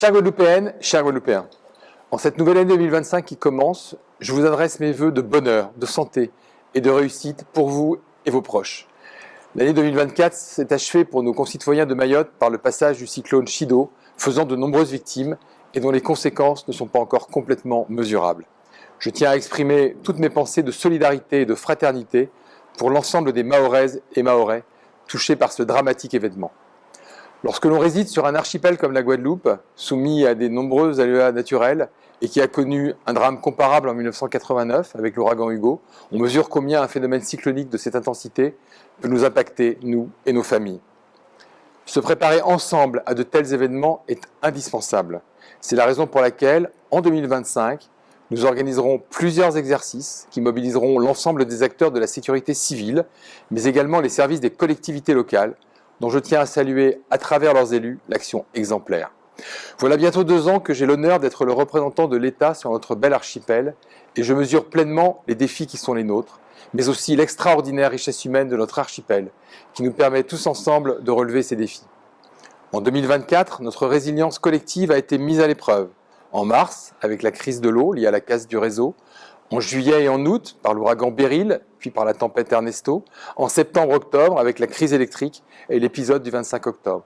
Chères Guadeloupéennes, chers Guadeloupéens, en cette nouvelle année 2025 qui commence, je vous adresse mes vœux de bonheur, de santé et de réussite pour vous et vos proches. L'année 2024 s'est achevée pour nos concitoyens de Mayotte par le passage du cyclone Chido, faisant de nombreuses victimes et dont les conséquences ne sont pas encore complètement mesurables. Je tiens à exprimer toutes mes pensées de solidarité et de fraternité pour l'ensemble des Mahoraises et Mahorais touchés par ce dramatique événement. Lorsque l'on réside sur un archipel comme la Guadeloupe, soumis à des nombreux aléas naturels et qui a connu un drame comparable en 1989 avec l'ouragan Hugo, on mesure combien un phénomène cyclonique de cette intensité peut nous impacter, nous et nos familles. Se préparer ensemble à de tels événements est indispensable. C'est la raison pour laquelle, en 2025, nous organiserons plusieurs exercices qui mobiliseront l'ensemble des acteurs de la sécurité civile, mais également les services des collectivités locales, dont je tiens à saluer, à travers leurs élus, l'action exemplaire. Voilà bientôt 2 ans que j'ai l'honneur d'être le représentant de l'État sur notre bel archipel, et je mesure pleinement les défis qui sont les nôtres, mais aussi l'extraordinaire richesse humaine de notre archipel, qui nous permet tous ensemble de relever ces défis. En 2024, notre résilience collective a été mise à l'épreuve. En mars, avec la crise de l'eau liée à la casse du réseau, en juillet et en août, par l'ouragan Beryl, puis par la tempête Ernesto, en septembre-octobre, avec la crise électrique et l'épisode du 25 octobre.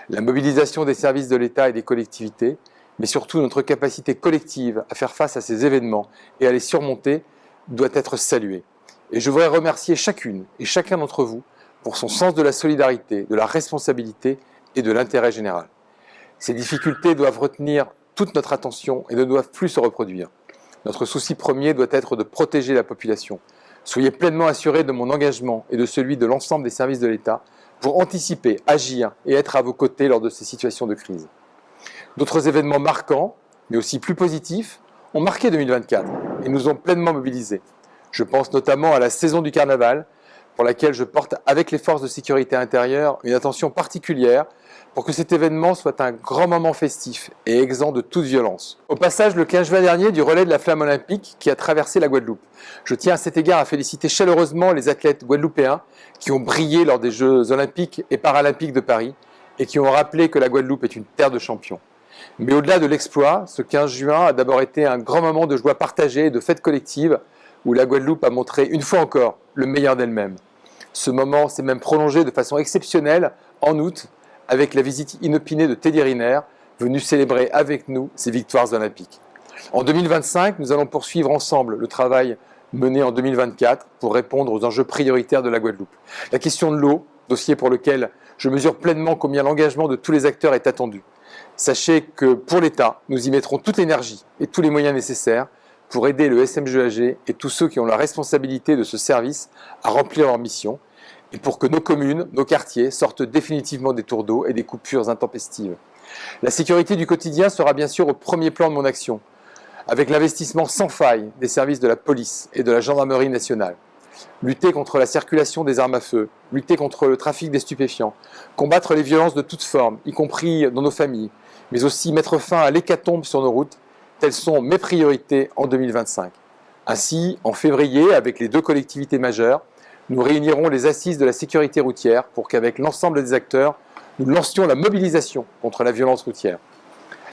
La mobilisation des services de l'État et des collectivités, mais surtout notre capacité collective à faire face à ces événements et à les surmonter, doit être saluée. Et je voudrais remercier chacune et chacun d'entre vous pour son sens de la solidarité, de la responsabilité et de l'intérêt général. Ces difficultés doivent retenir toute notre attention et ne doivent plus se reproduire. Notre souci premier doit être de protéger la population. Soyez pleinement assurés de mon engagement et de celui de l'ensemble des services de l'État pour anticiper, agir et être à vos côtés lors de ces situations de crise. D'autres événements marquants, mais aussi plus positifs, ont marqué 2024 et nous ont pleinement mobilisés. Je pense notamment à la saison du carnaval, pour laquelle je porte avec les forces de sécurité intérieure une attention particulière pour que cet événement soit un grand moment festif et exempt de toute violence. Au passage, le 15 juin dernier, du relais de la flamme olympique qui a traversé la Guadeloupe. Je tiens à cet égard à féliciter chaleureusement les athlètes guadeloupéens qui ont brillé lors des Jeux olympiques et paralympiques de Paris et qui ont rappelé que la Guadeloupe est une terre de champions. Mais au-delà de l'exploit, ce 15 juin a d'abord été un grand moment de joie partagée et de fête collective où la Guadeloupe a montré une fois encore le meilleur d'elle-même. Ce moment s'est même prolongé de façon exceptionnelle en août avec la visite inopinée de Teddy Riner, venu célébrer avec nous ses victoires olympiques. En 2025, nous allons poursuivre ensemble le travail mené en 2024 pour répondre aux enjeux prioritaires de la Guadeloupe. La question de l'eau, dossier pour lequel je mesure pleinement combien l'engagement de tous les acteurs est attendu. Sachez que pour l'État, nous y mettrons toute l'énergie et tous les moyens nécessaires pour aider le SMGAG et tous ceux qui ont la responsabilité de ce service à remplir leur mission et pour que nos communes, nos quartiers sortent définitivement des tours d'eau et des coupures intempestives. La sécurité du quotidien sera bien sûr au premier plan de mon action, avec l'investissement sans faille des services de la police et de la gendarmerie nationale. Lutter contre la circulation des armes à feu, lutter contre le trafic des stupéfiants, combattre les violences de toutes formes, y compris dans nos familles, mais aussi mettre fin à l'hécatombe sur nos routes, telles sont mes priorités en 2025. Ainsi, en février, avec les 2 collectivités majeures, nous réunirons les assises de la sécurité routière pour qu'avec l'ensemble des acteurs, nous lancions la mobilisation contre la violence routière.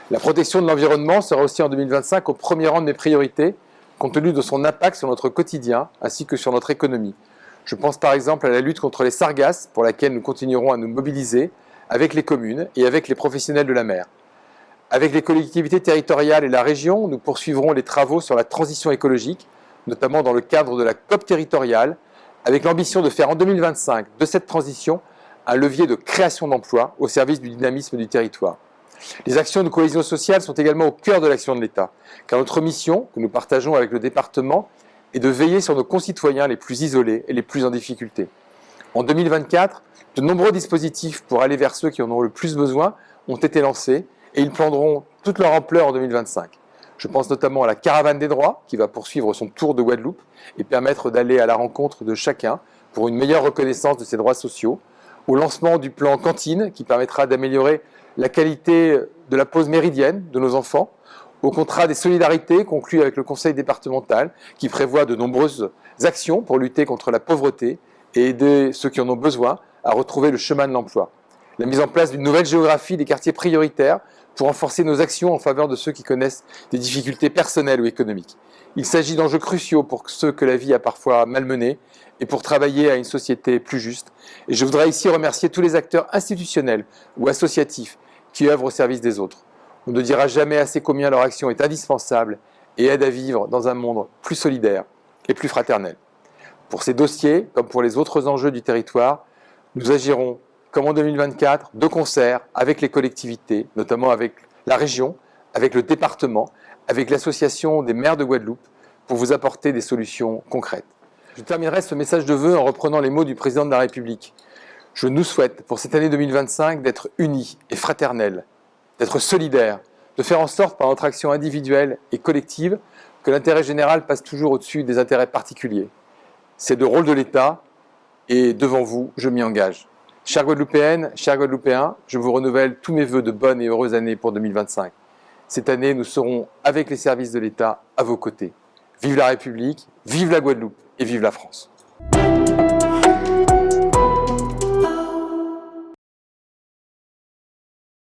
La protection de l'environnement sera aussi en 2025 au premier rang de mes priorités, compte tenu de son impact sur notre quotidien ainsi que sur notre économie. Je pense par exemple à la lutte contre les sargasses, pour laquelle nous continuerons à nous mobiliser avec les communes et avec les professionnels de la mer. Avec les collectivités territoriales et la région, nous poursuivrons les travaux sur la transition écologique, notamment dans le cadre de la COP territoriale, avec l'ambition de faire en 2025 de cette transition un levier de création d'emplois au service du dynamisme du territoire. Les actions de cohésion sociale sont également au cœur de l'action de l'État, car notre mission, que nous partageons avec le département, est de veiller sur nos concitoyens les plus isolés et les plus en difficulté. En 2024, de nombreux dispositifs pour aller vers ceux qui en ont le plus besoin ont été lancés et ils prendront toute leur ampleur en 2025. Je pense notamment à la caravane des droits qui va poursuivre son tour de Guadeloupe et permettre d'aller à la rencontre de chacun pour une meilleure reconnaissance de ses droits sociaux, au lancement du plan cantine qui permettra d'améliorer la qualité de la pause méridienne de nos enfants, au contrat des solidarités conclu avec le conseil départemental qui prévoit de nombreuses actions pour lutter contre la pauvreté et aider ceux qui en ont besoin à retrouver le chemin de l'emploi. La mise en place d'une nouvelle géographie des quartiers prioritaires pour renforcer nos actions en faveur de ceux qui connaissent des difficultés personnelles ou économiques. Il s'agit d'enjeux cruciaux pour ceux que la vie a parfois malmenés et pour travailler à une société plus juste. Et je voudrais ici remercier tous les acteurs institutionnels ou associatifs qui œuvrent au service des autres. On ne dira jamais assez combien leur action est indispensable et aide à vivre dans un monde plus solidaire et plus fraternel. Pour ces dossiers, comme pour les autres enjeux du territoire, nous agirons, comme en 2024, de concert avec les collectivités, notamment avec la région, avec le département, avec l'association des maires de Guadeloupe, pour vous apporter des solutions concrètes. Je terminerai ce message de vœux en reprenant les mots du président de la République. Je nous souhaite, pour cette année 2025, d'être unis et fraternels, d'être solidaires, de faire en sorte, par notre action individuelle et collective, que l'intérêt général passe toujours au-dessus des intérêts particuliers. C'est le rôle de l'État, et devant vous, je m'y engage. Chères Guadeloupéennes, chers Guadeloupéens, je vous renouvelle tous mes vœux de bonnes et heureuses années pour 2025. Cette année, nous serons, avec les services de l'État, à vos côtés. Vive la République, vive la Guadeloupe et vive la France.